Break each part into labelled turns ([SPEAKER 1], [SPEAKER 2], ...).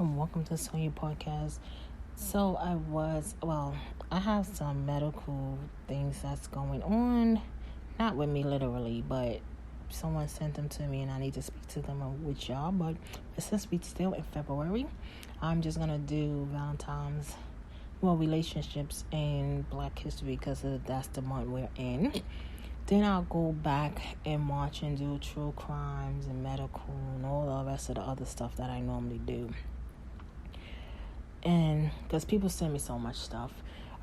[SPEAKER 1] and welcome to Sonya Podcast. I have some medical things that's going on, not with me literally, but someone sent them to me and I need to speak to them with y'all. But since we still in February, I'm just gonna do relationships and Black History because that's the month we're in. Then I'll go back and watch and do true crimes and medical and all the rest of the other stuff that I normally do. And because people send me so much stuff,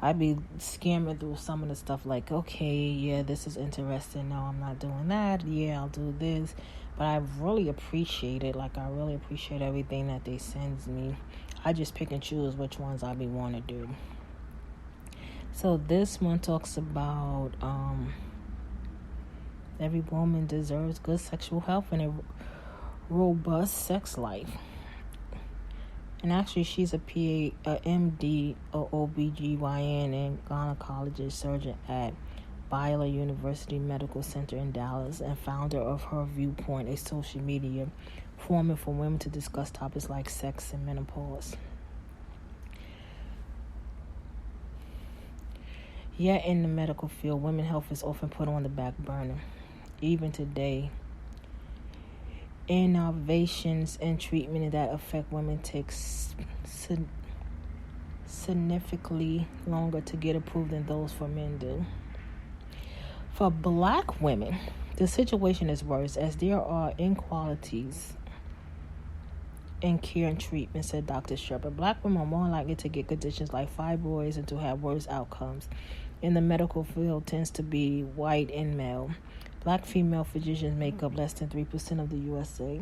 [SPEAKER 1] I'd be skimming through some of the stuff like, okay, yeah, this is interesting. No, I'm not doing that. Yeah, I'll do this. But I really appreciate it. I really appreciate everything that they send me. I just pick and choose which ones I be want to do. So this one talks about every woman deserves good sexual health and a robust sex life. And actually, she's a MD, or OBGYN, and gynecologist surgeon at Baylor University Medical Center in Dallas, and founder of Her Viewpoint, a social media forum for women to discuss topics like sex and menopause. Yet in the medical field, women's health is often put on the back burner. Even today, innovations in treatment that affect women takes significantly longer to get approved than those for men do. For Black women, the situation is worse as there are inequalities in care and treatment, said Dr. Shepard. Black women are more likely to get conditions like fibroids and to have worse outcomes. In the medical field tends to be white and male. Black female physicians make up less than 3% of the USA.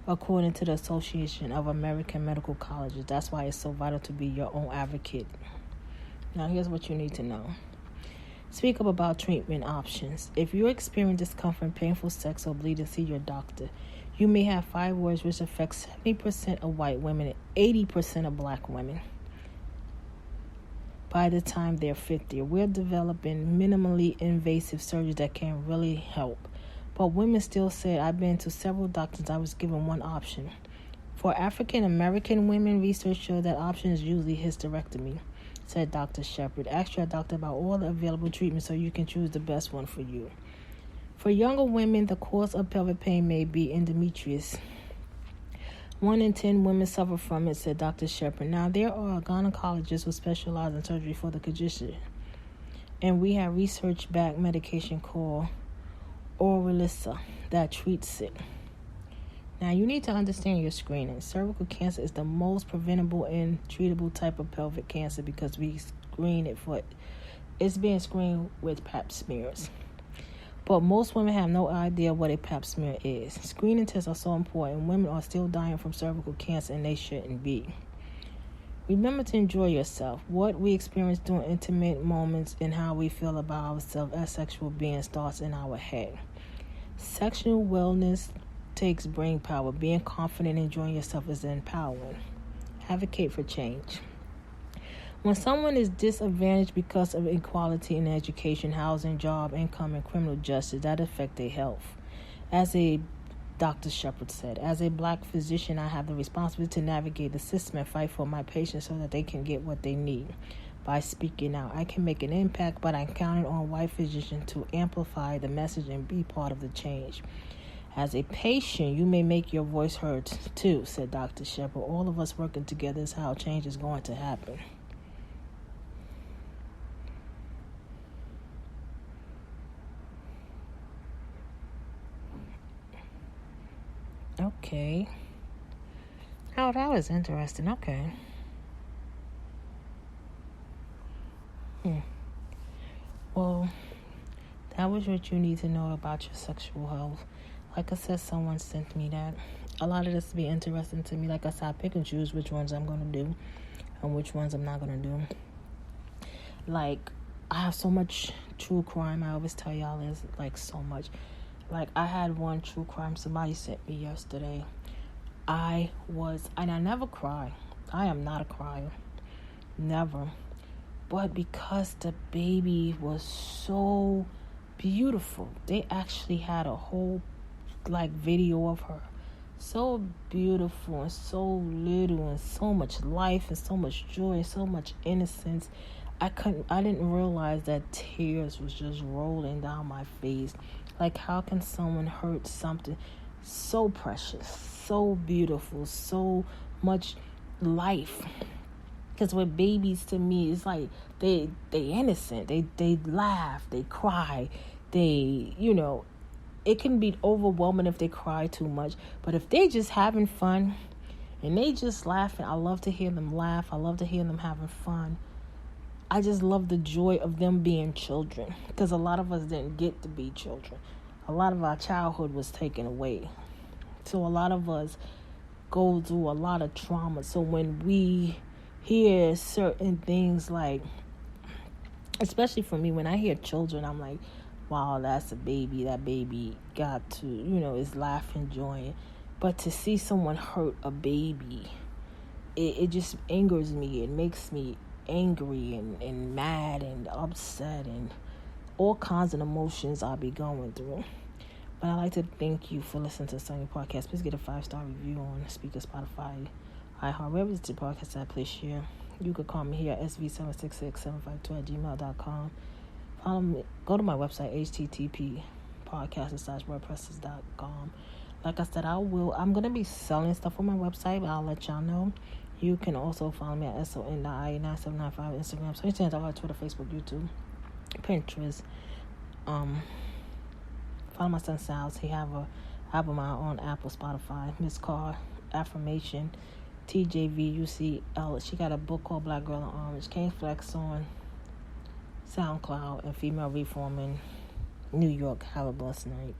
[SPEAKER 1] According to the Association of American Medical Colleges, that's why it's so vital to be your own advocate. Now, here's what you need to know. Speak up about treatment options. If you experience discomfort, painful sex, or bleeding, see your doctor. You may have fibroids, which affects 70% of white women and 80% of Black women. By the time they're 50, we're developing minimally invasive surgery that can really help. But women still said, I've been to several doctors, I was given one option. For African American women, research showed that option is usually hysterectomy, said Dr. Shepard. Ask your doctor about all the available treatments so you can choose the best one for you. For younger women, the cause of pelvic pain may be endometriosis. 1 in 10 women suffer from it, said Dr. Shepard. Now, there are gynecologists who specialize in surgery for the condition, and we have research-backed medication called Orilissa that treats it. Now, you need to understand your screening. Cervical cancer is the most preventable and treatable type of pelvic cancer because we screen it for it. It's being screened with pap smears. But most women have no idea what a pap smear is. Screening tests are so important. Women are still dying from cervical cancer, and they shouldn't be. Remember to enjoy yourself. What we experience during intimate moments and how we feel about ourselves as sexual beings starts in our head. Sexual wellness takes brain power. Being confident and enjoying yourself is empowering. Advocate for change. When someone is disadvantaged because of inequality in education, housing, job, income, and criminal justice, that affects their health. As Dr. Shepard said, as a Black physician, I have the responsibility to navigate the system and fight for my patients so that they can get what they need. By speaking out, I can make an impact, but I'm counting on white physicians to amplify the message and be part of the change. As a patient, you may make your voice heard too, said Dr. Shepard. All of us working together is how change is going to happen. Okay. Oh, that was interesting. Okay. Well, that was what you need to know about your sexual health. Like I said, someone sent me that. A lot of this will be interesting to me. Like I said, I pick and choose which ones I'm going to do and which ones I'm not going to do. I have so much true crime. I always tell y'all there's so much. I had one true crime somebody sent me yesterday. I never cry. I am not a crier. Never. But because the baby was so beautiful, they actually had a whole like video of her. So beautiful and so little and so much life and so much joy and so much innocence. I didn't realize that tears was just rolling down my face. Like, how can someone hurt something so precious, so beautiful, so much life? Because with babies, to me, it's like they innocent. They laugh, they cry, they, it can be overwhelming if they cry too much. But if they just having fun and they just laughing, I love to hear them laugh. I love to hear them having fun. I just love the joy of them being children, because a lot of us didn't get to be children. A lot of our childhood was taken away. So a lot of us go through a lot of trauma. So when we hear certain things, like, especially for me, when I hear children, I'm like, wow, that's a baby. That baby got to, is laughing, enjoying. But to see someone hurt a baby, it just angers me. It makes me angry and mad and upset and all kinds of emotions I'll be going through. But I'd like to thank you for listening to the Sunny Podcast. Please get a 5-star review on Speaker, Spotify, iHeart, wherever it's the podcast that, please share. You could call me here at sv766-752@gmail.com. Follow me. Go to my website, http://wordpresses.com. Like I said, I'm going to be selling stuff on my website, but I'll let y'all know. You can also follow me at son.ie9795 Instagram, so Instagram, Twitter, Facebook, YouTube, Pinterest. Follow my son Sal's. He have a album out on Apple, Spotify. Miss Carr, Affirmation, TJVUCL. She got a book called Black Girl in Orange. Kane Flex on SoundCloud, and Female Reforming New York. Have a blessed night.